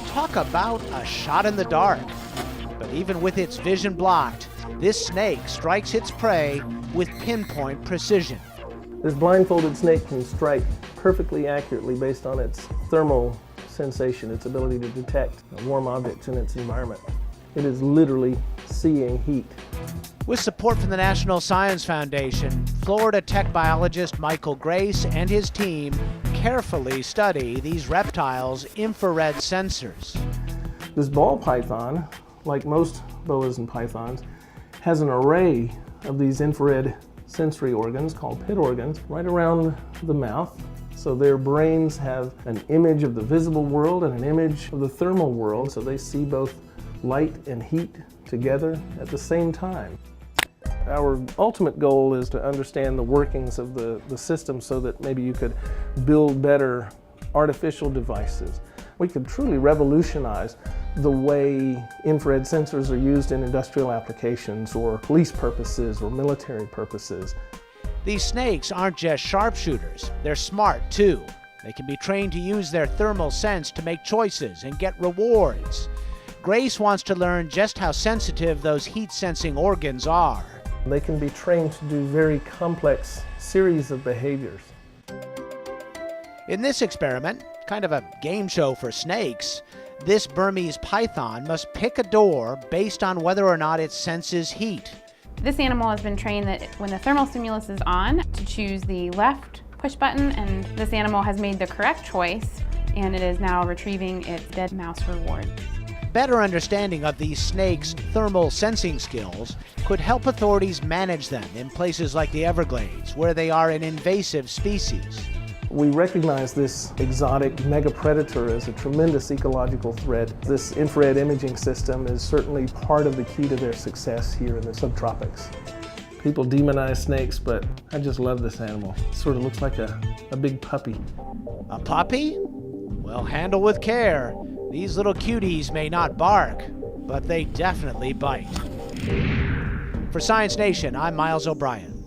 Talk about a shot in the dark. But even with its vision blocked, this snake strikes its prey with pinpoint precision. This blindfolded snake can strike perfectly accurately based on its thermal sensation, its ability to detect warm objects in its environment. It is literally seeing heat. With support from the National Science Foundation, Florida Tech biologist Michael Grace and his team carefully study these reptiles' infrared sensors. This ball python, like most boas and pythons, has an array of these infrared sensory organs called pit organs right around the mouth. So their brains have an image of the visible world and an image of the thermal world, so they see both light and heat together at the same time. Our ultimate goal is to understand the workings of the system so that maybe you could build better artificial devices. We could truly revolutionize the way infrared sensors are used in industrial applications or police purposes or military purposes. These snakes aren't just sharpshooters, they're smart too. They can be trained to use their thermal sense to make choices and get rewards. Grace wants to learn just how sensitive those heat-sensing organs are. They can be trained to do very complex series of behaviors. In this experiment, kind of a game show for snakes, this Burmese python must pick a door based on whether or not it senses heat. This animal has been trained that when the thermal stimulus is on, to choose the left push button, and this animal has made the correct choice, and it is now retrieving its dead mouse reward. Better understanding of these snakes' thermal sensing skills could help authorities manage them in places like the Everglades, where they are an invasive species. We recognize this exotic mega predator as a tremendous ecological threat. This infrared imaging system is certainly part of the key to their success here in the subtropics. People demonize snakes, but I just love this animal. It sort of looks like a big puppy. A puppy? Well, handle with care. These little cuties may not bark, but they definitely bite. For Science Nation, I'm Miles O'Brien.